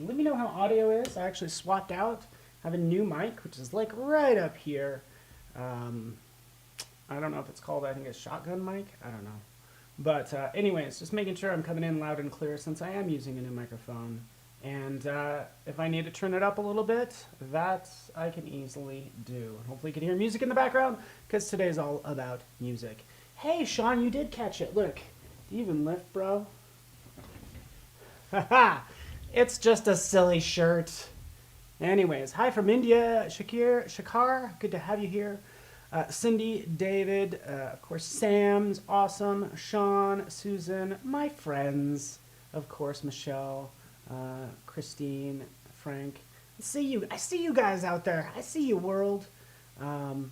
Let me know how audio is. I actually swapped out. I have a new mic, which is like right up here. Um, I don't know if it's called, I think it's shotgun mic. I don't know. But anyways, just making sure I'm coming in loud and clear since I am using a new microphone. And if I need to turn it up a little bit, that I can easily do. And hopefully you can hear music in the background because today's all about music. Hey, Sean, you did catch it. Look, do you even lift, bro? Haha, it's just a silly shirt. Anyways, hi from India, Shakar, good to have you here. Cindy, David, of course, Sam's awesome, Sean, Susan, my friends, of course, Michelle, Christine, Frank. I see you guys out there. I see you, world. Audio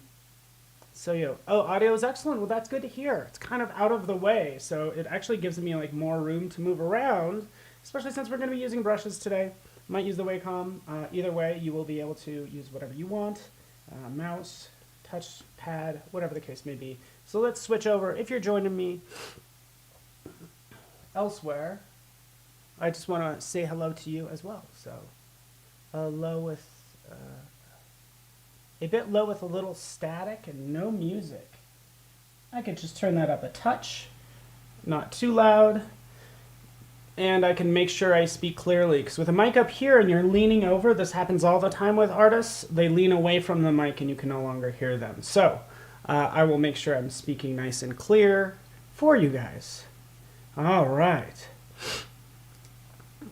is excellent. Well, that's good to hear. It's kind of out of the way, so it actually gives me like more room to move around, especially since we're going to be using brushes today. Might use the Wacom. Either way, you will be able to use whatever you want. Mouse, touch pad, whatever the case may be. So let's switch over. If you're joining me elsewhere, I just want to say hello to you as well. So a bit low with a little static and no music. I could just turn that up a touch, not too loud. And I can make sure I speak clearly, because with a mic up here and you're leaning over, this happens all the time with artists, they lean away from the mic and you can no longer hear them. So I will make sure I'm speaking nice and clear for you guys. All right.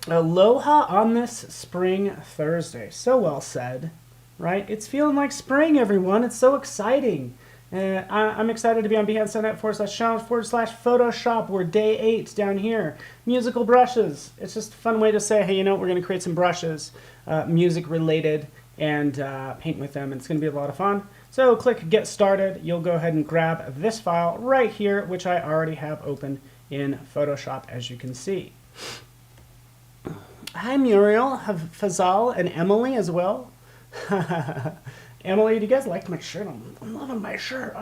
Aloha on this spring Thursday. So well said, right? It's feeling like spring, everyone. It's so exciting. I'm excited to be on behance.net/challenge/Photoshop. We're day 8 down here. Musical brushes. It's just a fun way to say, hey, you know, we're going to create some brushes, music related, and paint with them. And it's going to be a lot of fun. So click Get Started. You'll go ahead and grab this file right here, which I already have open in Photoshop, as you can see. Hi, Muriel, Fazal, and Emily as well. Emily, do you guys like my shirt? I'm loving my shirt.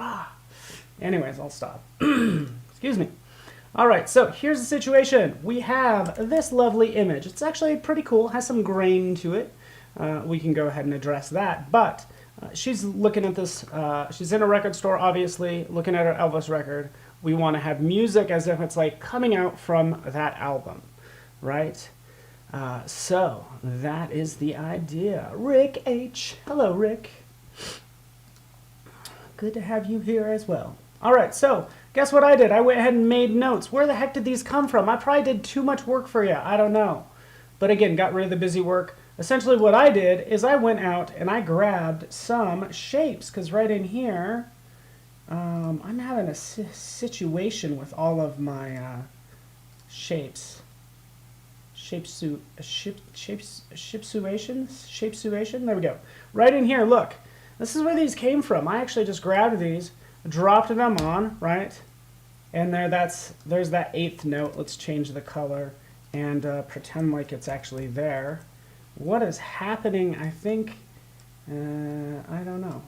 Anyways, I'll stop. Excuse me. All right, so here's the situation. We have this lovely image. It's actually pretty cool. It has some grain to it. We can go ahead and address that. But she's looking at this. She's in a record store, obviously, looking at her Elvis record. We want to have music as if it's like coming out from that album, right? So that is the idea. Rick H. Hello, Rick. Good to have you here as well. All right, so guess what I did? I went ahead and made notes. Where the heck did these come from? I probably did too much work for you. I don't know. But again, got rid of the busy work. Essentially what I did is I went out and I grabbed some shapes, because right in here, I'm having a situation with all of my shapes. Shapesuation? There we go. Right in here, look. This is where these came from. I actually just grabbed these, dropped them on, right? And there's that 8th note. Let's change the color and pretend like it's actually there. What is happening? I think, I don't know.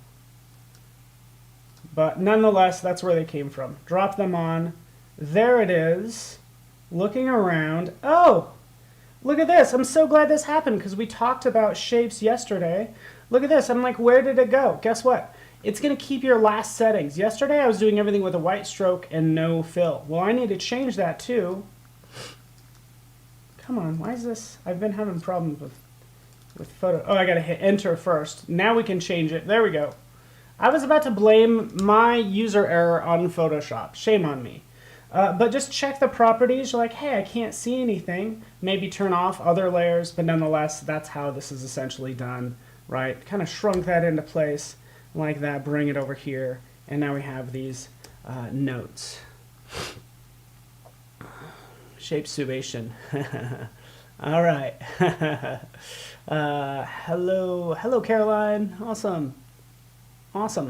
But nonetheless, that's where they came from. Drop them on. There it is. Looking around. Oh! Look at this. I'm so glad this happened because we talked about shapes yesterday. Look at this. I'm like, where did it go? Guess what? It's going to keep your last settings. Yesterday I was doing everything with a white stroke and no fill. Well, I need to change that too. Come on. Why is this? I've been having problems with photo. Oh, I got to hit enter first. Now we can change it. There we go. I was about to blame my user error on Photoshop. Shame on me. But just check the properties. You're like, hey, I can't see anything. Maybe turn off other layers, but nonetheless, that's how this is essentially done, right? Kind of shrunk that into place like that, bring it over here, and now we have these notes. Shapesuation. All right. Hello, Caroline. Awesome.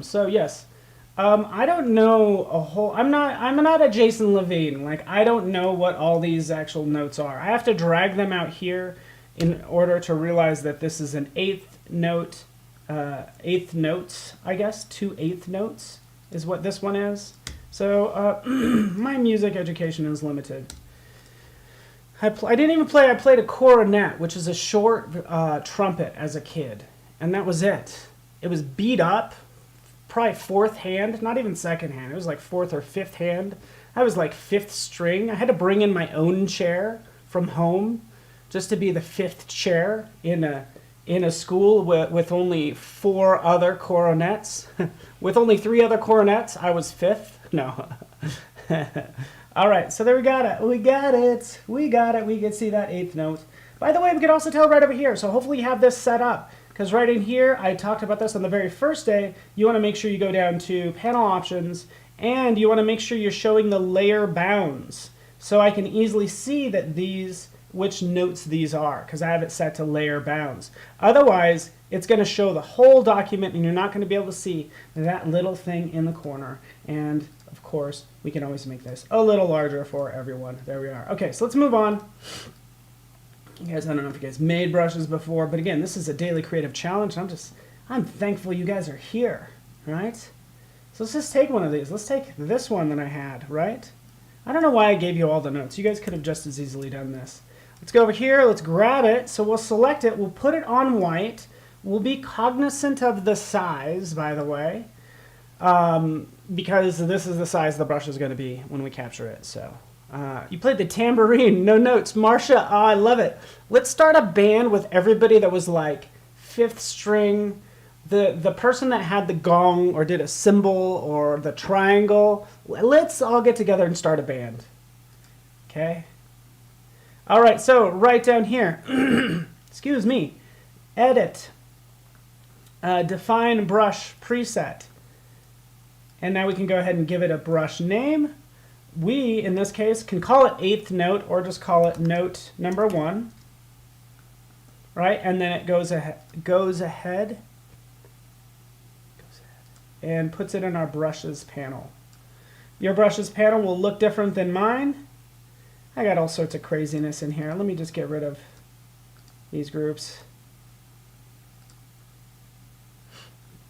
So yes. I don't know a whole. I'm not a Jason Levine. Like, I don't know what all these actual notes are. I have to drag them out here in order to realize that this is an 8th note. 8th notes, I guess. 2 8th notes is what this one is. So my music education is limited. I didn't even play, I played a cornet, which is a short trumpet as a kid. And that was it. It was beat up, probably fourth hand, not even second hand. It was like fourth or fifth hand. I was like fifth string. I had to bring in my own chair from home just to be the fifth chair in a school with only 4 other cornets. With only 3 other cornets, I was fifth. No. All right, so there we got it. We got it. We got it. We can see that 8th note. By the way, we can also tell right over here. So hopefully you have this set up. Because right in here, I talked about this on the very first day. You want to make sure you go down to panel options. And you want to make sure you're showing the layer bounds. So I can easily see that which notes these are. Because I have it set to layer bounds. Otherwise, it's going to show the whole document. And you're not going to be able to see that little thing in the corner. And of course, we can always make this a little larger for everyone. There we are. Okay, so let's move on. You guys, I don't know if you guys made brushes before, but again, this is a daily creative challenge. I'm thankful you guys are here, right? So let's just take one of these. Let's take this one that I had, right? I don't know why I gave you all the notes. You guys could have just as easily done this. Let's go over here. Let's grab it. So we'll select it. We'll put it on white. We'll be cognizant of the size, by the way. Because this is the size the brush is going to be when we capture it. So you played the tambourine, no notes. Marsha, oh, I love it. Let's start a band with everybody that was like 5th string. The person that had the gong or did a cymbal or the triangle. Let's all get together and start a band. Okay? All right, so right down here. Excuse me. Edit. Define brush preset. And now we can go ahead and give it a brush name. We, in this case, can call it 8th note or just call it note number 1. Right? And then it goes ahead and puts it in our brushes panel. Your brushes panel will look different than mine. I got all sorts of craziness in here. Let me just get rid of these groups.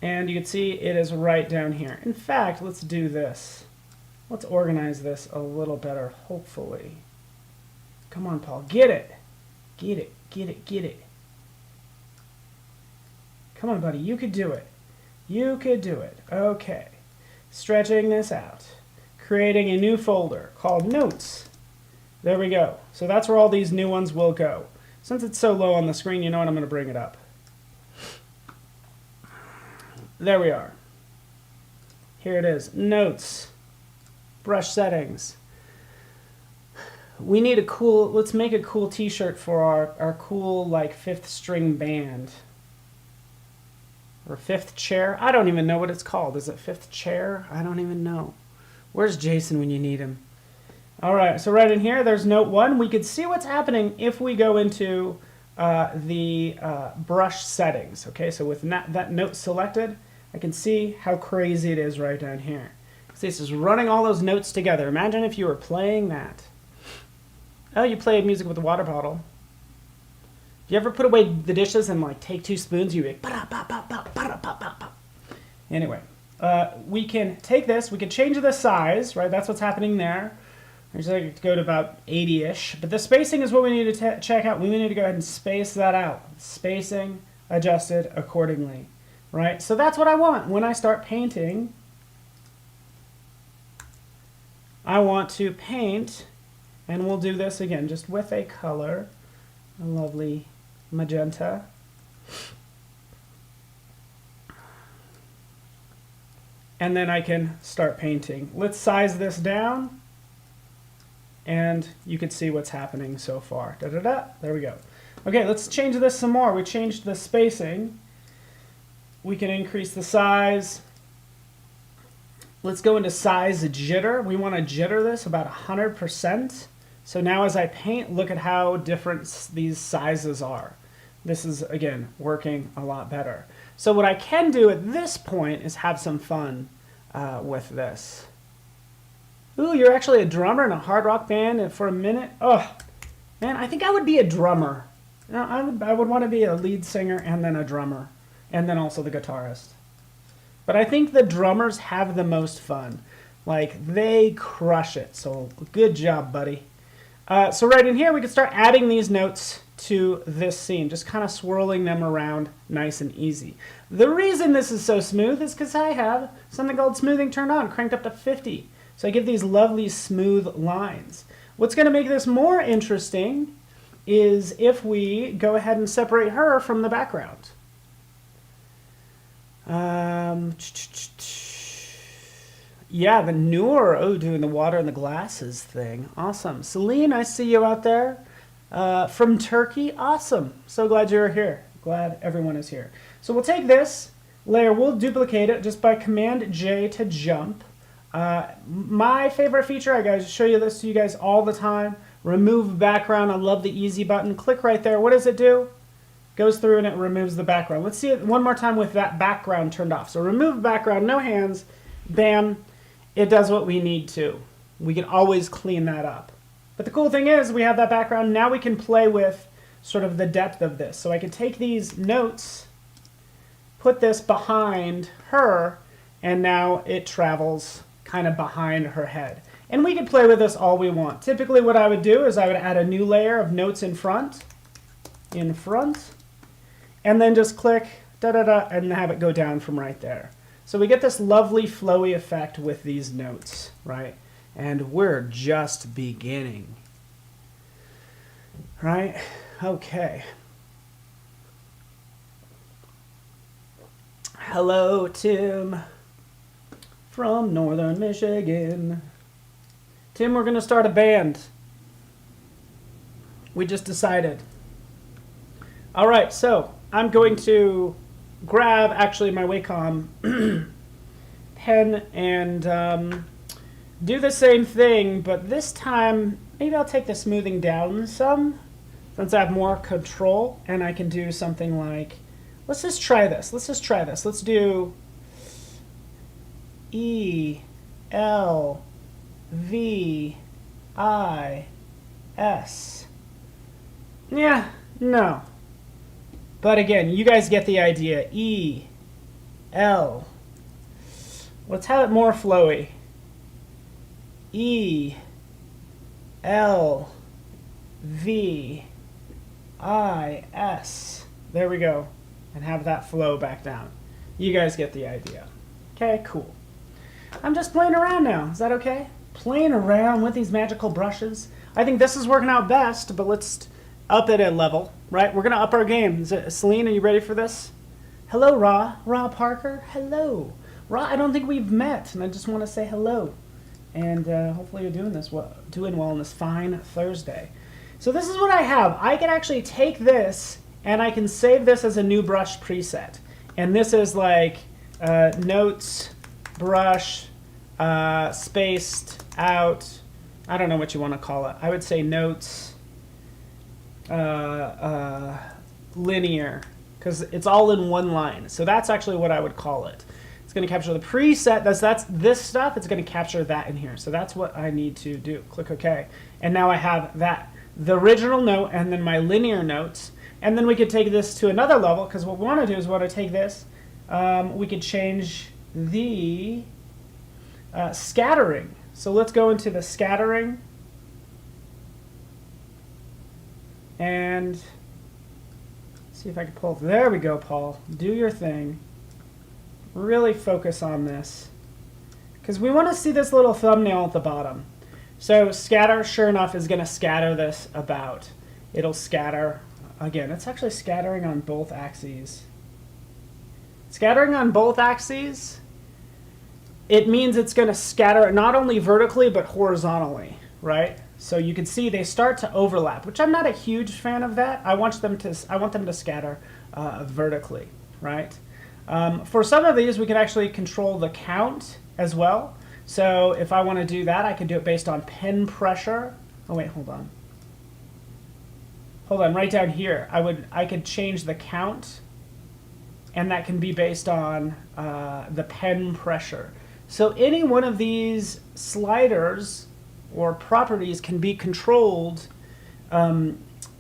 And you can see it is right down here. In fact, let's do this. Let's organize this a little better, hopefully. Come on, Paul. Get it. Get it. Get it. Get it. Come on, buddy. You could do it. You could do it. Okay. Stretching this out. Creating a new folder called Notes. There we go. So that's where all these new ones will go. Since it's so low on the screen, you know what? I'm going to bring it up. There we are. Here it is. Notes. Brush settings. We need a cool, let's make a cool t-shirt for our cool like 5th string band. Or 5th chair. I don't even know what it's called. Is it 5th chair? I don't even know. Where's Jason when you need him? All right, so right in here, there's note 1. We could see what's happening if we go into the brush settings. Okay, so with that note selected, I can see how crazy it is right down here. See, this is running all those notes together. Imagine if you were playing that. Oh, you played music with a water bottle. Do you ever put away the dishes and like take 2 spoons? You like, anyway, we can take this. We can change the size, right? That's what's happening there. We're just going to go to about 80-ish. But the spacing is what we need to check out. We need to go ahead and space that out. Spacing adjusted accordingly. Right? So that's what I want. When I start painting, I want to paint, and we'll do this again just with a color, a lovely magenta. And then I can start painting. Let's size this down, and you can see what's happening so far. Da-da-da. There we go. Okay, let's change this some more. We changed the spacing. We can increase the size. Let's go into size jitter. We want to jitter this about 100%. So now as I paint, look at how different these sizes are. This is, again, working a lot better. So what I can do at this point is have some fun with this. Ooh, you're actually a drummer in a hard rock band for a minute? Oh, man, I think I would be a drummer. You know, I would want to be a lead singer and then a drummer. And then also the guitarist. But I think the drummers have the most fun. Like, they crush it. So, good job, buddy. So right in here, we can start adding these notes to this scene, just kind of swirling them around nice and easy. The reason this is so smooth is because I have something called smoothing turned on, cranked up to 50. So I get these lovely smooth lines. What's going to make this more interesting is if we go ahead and separate her from the background. Yeah, the newer, doing the water and the glasses thing. Awesome. Celine, I see you out there. From Turkey, awesome. So glad you're here. Glad everyone is here. So we'll take this layer, we'll duplicate it just by Command J to jump. My favorite feature, I gotta show you this to you guys all the time. Remove background, I love the easy button. Click right there, what does it do? Goes through and it removes the background. Let's see it one more time with that background turned off. So remove background, no hands, bam. It does what we need to. We can always clean that up. But the cool thing is we have that background. Now we can play with sort of the depth of this. So I can take these notes, put this behind her, and now it travels kind of behind her head. And we can play with this all we want. Typically what I would do is I would add a new layer of notes in front, and then just click da-da-da and have it go down from right there. So we get this lovely flowy effect with these notes, right? And we're just beginning, right? Okay. Hello, Tim from Northern Michigan. Tim, we're going to start a band. We just decided. All right, so I'm going to grab actually my Wacom pen and do the same thing, but this time maybe I'll take the smoothing down some since I have more control, and I can do something like, let's just try this. Let's do E, L, V, I, S. Yeah, no. But again, you guys get the idea. E, L. Let's have it more flowy. E, L, V, I, S. There we go. And have that flow back down. You guys get the idea. Okay, cool. I'm just playing around now. Is that okay? Playing around with these magical brushes. I think this is working out best, but let's up it a level, right? We're going to up our game. Celine, are you ready for this? Hello, Ra Parker. Hello. Ra, I don't think we've met, and I just want to say hello. And hopefully you're doing well on this fine Thursday. So this is what I have. I can actually take this, and I can save this as a new brush preset. And this is like notes, brush, spaced out. I don't know what you want to call it. I would say notes, linear, because it's all in one line. So that's actually what I would call it. It's going to capture the preset. That's this stuff. It's going to capture that in here. So that's what I need to do. Click OK. And now I have that, the original note, and then my linear notes. And then we could take this to another level, because what we want to do is we want to take this. We could change the scattering. So let's go into the scattering. And see if I can pull. There we go, Paul. Do your thing. Really focus on this, because we want to see this little thumbnail at the bottom. So scatter, sure enough, is going to scatter this about. It'll scatter. Again, it's actually scattering on both axes. Scattering on both axes, it means it's going to scatter not only vertically but horizontally, right? So you can see they start to overlap, which I'm not a huge fan of that. I want them to scatter vertically, right? For some of these, we can actually control the count as well. So if I want to do that, I can do it based on pen pressure. Oh wait, hold on. Hold on, right down here. I could change the count, and that can be based on the pen pressure. So any one of these sliders or properties can be controlled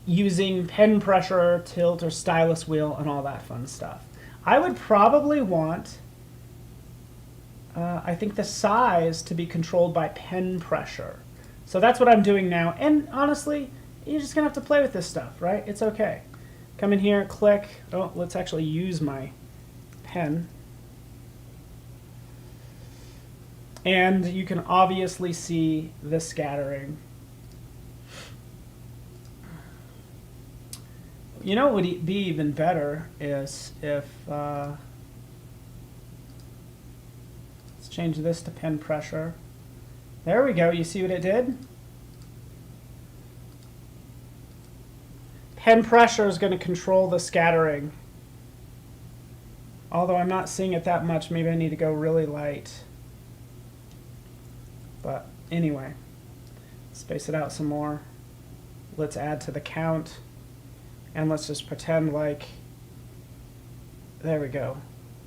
using pen pressure, tilt, or stylus wheel, and all that fun stuff. I would probably want, I think, the size to be controlled by pen pressure. So that's what I'm doing now. And honestly, you're just going to have to play with this stuff, right? It's okay. Come in here, click. Oh, let's actually use my pen. And you can obviously see the scattering. You know what would be even better is if, let's change this to pen pressure. There we go, you see what it did? Pen pressure is going to control the scattering. Although I'm not seeing it that much, maybe I need to go really light. But anyway, space it out some more. Let's add to the count. And let's just pretend like, there we go.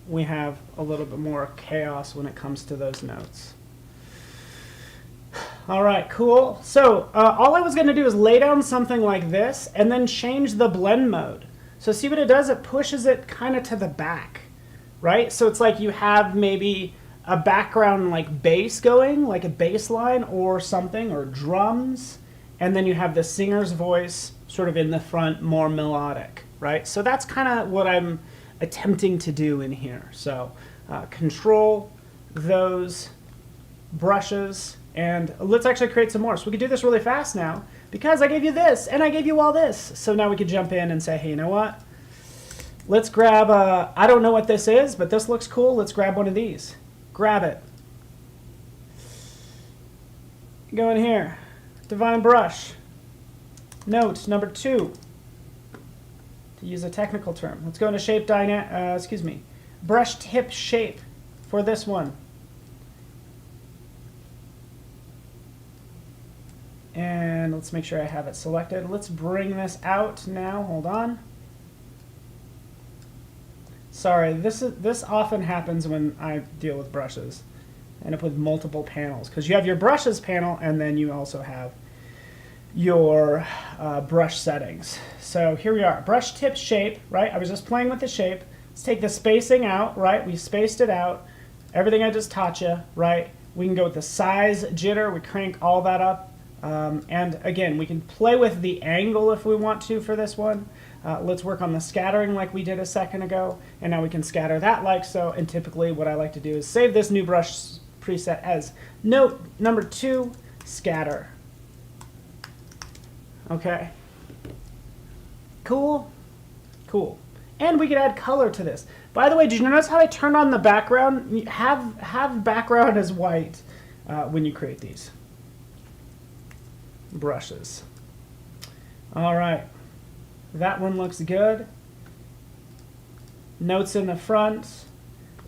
We have a little bit more chaos when it comes to those notes. All right, cool. So all I was going to do is lay down something like this and then change the blend mode. So see what it does? It pushes it kind of to the back, right? So it's like you have maybe a background like bass going, like a bass line or something, or drums, and then you have the singer's voice sort of in the front, more melodic, right? So that's kind of what I'm attempting to do in here. So control those brushes, and let's actually create some more. So we can do this really fast now because I gave you this and I gave you all this. So now we could jump in and say, hey, you know what? Let's grab, I don't know what this is, but this looks cool. Let's grab one of these. Grab it. Go in here. Divine brush. Note number 2. To use a technical term. Let's go into shape brush tip shape for this one. And let's make sure I have it selected. Let's bring this out now. Hold on. Sorry, this often happens when I deal with brushes. I end up with multiple panels because you have your brushes panel and then you also have your brush settings. So here we are, brush tip shape, right? I was just playing with the shape. Let's take the spacing out, right? We spaced it out. Everything I just taught you, right? We can go with the size jitter. We crank all that up. And again, we can play with the angle if we want to for this one. Let's work on the scattering like we did a second ago. And now we can scatter that like so. And typically what I like to do is save this new brush preset as note number 2, scatter. Okay. Cool? Cool. And we could add color to this. By the way, did you notice how I turned on the background? Have background as white when you create these brushes. All right. That one looks good. Notes in the front.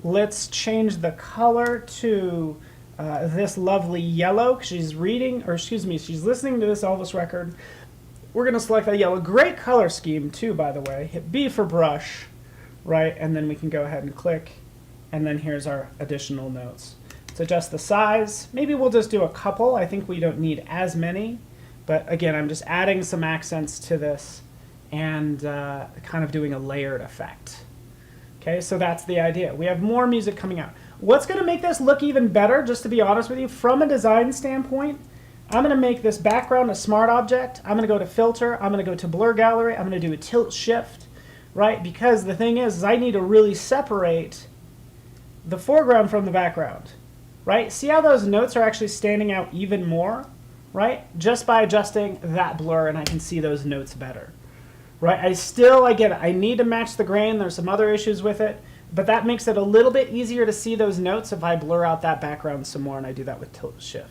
Let's change the color to this lovely yellow. She's reading, or excuse me, she's listening to this Elvis record. We're going to select that yellow. Great color scheme too, by the way. Hit B for brush, right? And then we can go ahead and click. And then here's our additional notes. Let's adjust the size. Maybe we'll just do a couple. I think we don't need as many. But again, I'm just adding some accents to this and kind of doing a layered effect. Okay, so that's the idea. We have more music coming out. What's going to make this look even better, just to be honest with you, from a design standpoint, I'm going to make this background a smart object. I'm going to go to filter. I'm going to go to blur gallery. I'm going to do a tilt shift, right? Because the thing is I need to really separate the foreground from the background, right? See how those notes are actually standing out even more, right? Just by adjusting that blur, and I can see those notes better, right? I get it. I need to match the grain. There's some other issues with it, but that makes it a little bit easier to see those notes if I blur out that background some more, and I do that with tilt shift.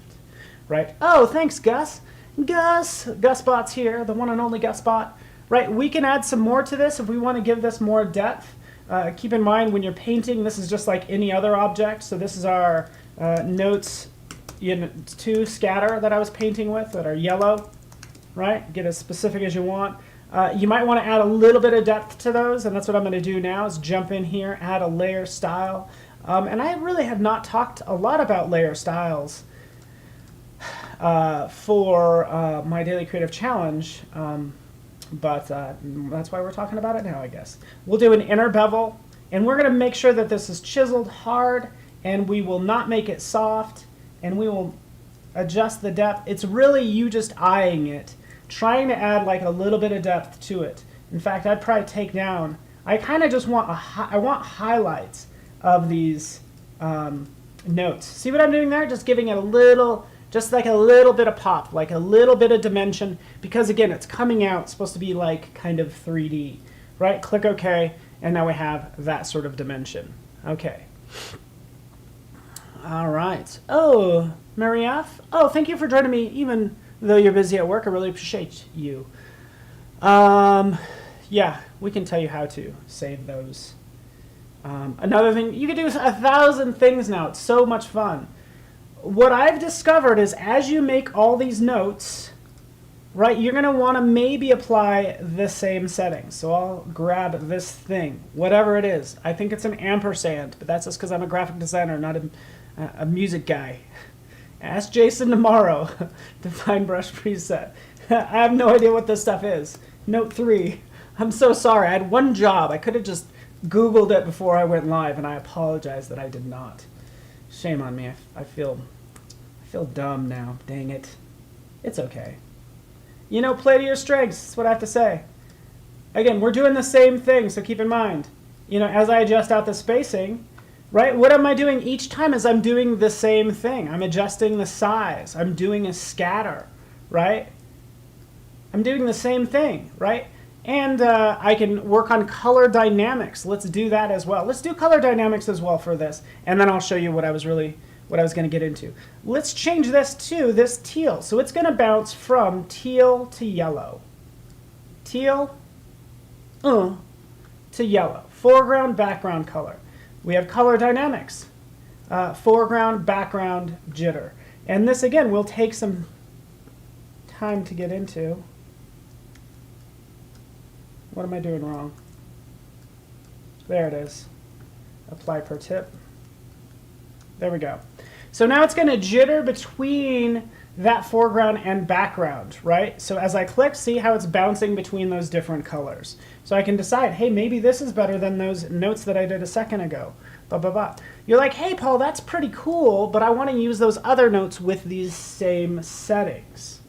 Right? Oh, thanks, Gus. GusBot's here, the one and only GusBot. Right? We can add some more to this if we want to give this more depth. Keep in mind when you're painting, this is just like any other object. So this is our notes 2 scatter that I was painting with that are yellow. Right? Get as specific as you want. You might want to add a little bit of depth to those, and that's what I'm going to do now is jump in here, add a layer style. And I really have not talked a lot about layer styles for my daily creative challenge, but that's why we're talking about it now, I guess. We'll do an inner bevel, and we're going to make sure that this is chiseled hard, and we will not make it soft, and we will adjust the depth. It's really you just eyeing it, trying to add like a little bit of depth to it. In fact, I'd probably take down, I kind of just want I want highlights of these notes. See what I'm doing there? Just giving it a little, just like a little bit of pop, like a little bit of dimension, because again, it's coming out, it's supposed to be like kind of 3D, right? Click OK, and now we have that sort of dimension. Okay. All right. Oh, Mary F. Oh, thank you for joining me, even though you're busy at work. I really appreciate you. Yeah, we can tell you how to save those. Another thing, you can do 1,000 things now. It's so much fun. What I've discovered is as you make all these notes, right, you're going to want to maybe apply the same settings. So I'll grab this thing, whatever it is. I think it's an ampersand, but that's just because I'm a graphic designer, not a music guy. Ask Jason tomorrow to find brush preset. I have no idea what this stuff is. Note 3. I'm so sorry. I had one job. I could have just Googled it before I went live, and I apologize that I did not. Shame on me. I feel dumb now. Dang it. It's okay. You know, play to your strengths. That's what I have to say. Again, we're doing the same thing, so keep in mind. You know, as I adjust out the spacing, right, what am I doing each time is I'm doing the same thing. I'm adjusting the size. I'm doing a scatter, right? I'm doing the same thing, right? And I can work on color dynamics. Let's do that as well. Let's do color dynamics as well for this, and then I'll show you what I was going to get into. Let's change this to this teal. So it's going to bounce from teal to yellow. Teal to yellow. Foreground, background color. We have color dynamics. Foreground, background, jitter. And this, again, will take some time to get into. What am I doing wrong? There it is. Apply per tip. There we go. So now it's going to jitter between that foreground and background, right? So as I click, see how it's bouncing between those different colors. So I can decide, hey, maybe this is better than those notes that I did a second ago. Blah, blah, blah. You're like, hey, Paul, that's pretty cool, but I want to use those other notes with these same settings,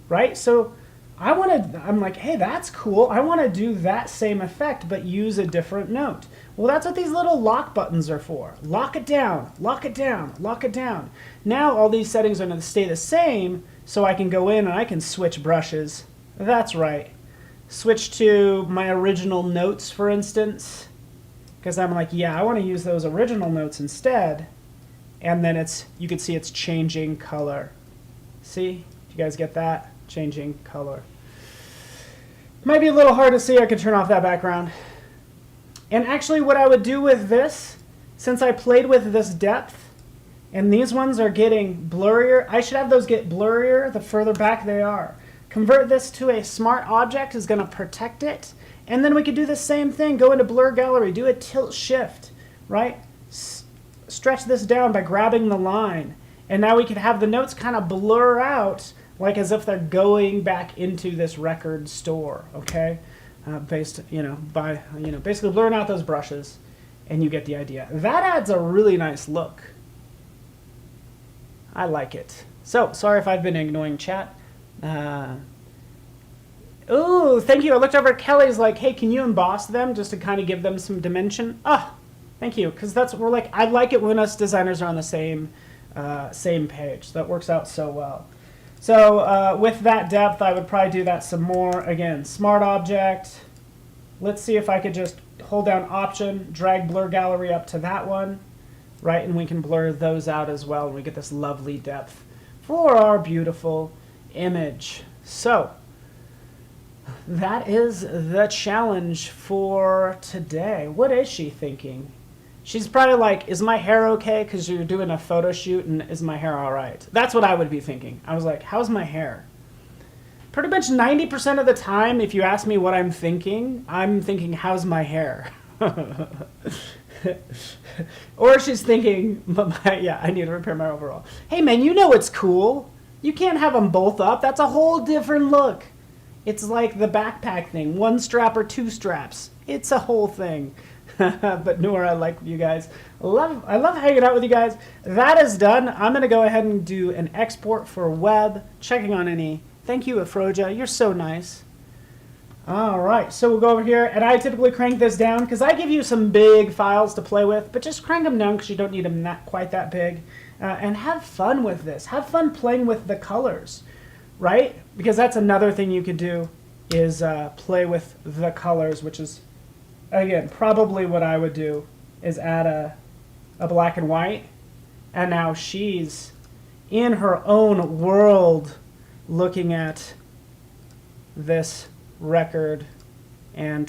right? So I'm like, hey, that's cool. I want to do that same effect, but use a different note. Well, that's what these little lock buttons are for. Lock it down, lock it down, lock it down. Now all these settings are going to stay the same, so I can go in and I can switch brushes. That's right. Switch to my original notes, for instance, because I'm like, yeah, I want to use those original notes instead. And then you can see it's changing color. See? You guys get that? Changing color. Might be a little hard to see. I could turn off that background. And actually what I would do with this, since I played with this depth, and these ones are getting blurrier, I should have those get blurrier the further back they are. Convert this to a smart object is going to protect it. And then we could do the same thing. Go into Blur Gallery, do a tilt shift, right? Stretch this down by grabbing the line. And now we could have the notes kind of blur out like as if they're going back into this record store, okay? Basically blurring out those brushes, and you get the idea. That adds a really nice look. I like it. So, sorry if I've been ignoring chat. Ooh, thank you. I looked over at Kelly's like, hey, can you emboss them just to kind of give them some dimension? Oh, thank you, because I like it when us designers are on the same page. That works out so well. So with that depth, I would probably do that some more. Again, smart object. Let's see if I could just hold down Option, drag Blur Gallery up to that one, right? And we can blur those out as well, and we get this lovely depth for our beautiful image. So that is the challenge for today. What is she thinking? She's probably like, is my hair okay? Because you're doing a photo shoot, and is my hair all right? That's what I would be thinking. I was like, how's my hair? Pretty much 90% of the time, if you ask me what I'm thinking, how's my hair? Or she's thinking, yeah, I need to repair my overall. Hey, man, you know it's cool. You can't have them both up. That's a whole different look. It's like the backpack thing. One strap or two straps. It's a whole thing. But Nora, I like you guys. I love hanging out with you guys. That is done. I'm going to go ahead and do an export for web, checking on any. Thank you, Afroja. You're so nice. All right, so we'll go over here, and I typically crank this down because I give you some big files to play with, but just crank them down because you don't need them not quite that big. And have fun with this. Have fun playing with the colors, right? Because that's another thing you could do is play with the colors, which is, again, probably what I would do is add a black and white, and now she's in her own world looking at this record, and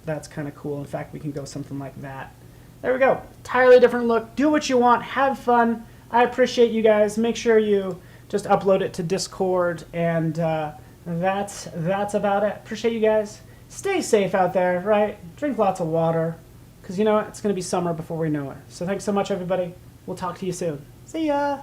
that's kind of cool. In fact, we can go something like that. There we go. Entirely different look. Do what you want. Have fun. I appreciate you guys. Make sure you just upload it to Discord, and that's about it. Appreciate you guys. Stay safe out there, right? Drink lots of water, because you know what? It's going to be summer before we know it. So thanks so much, everybody. We'll talk to you soon. See ya!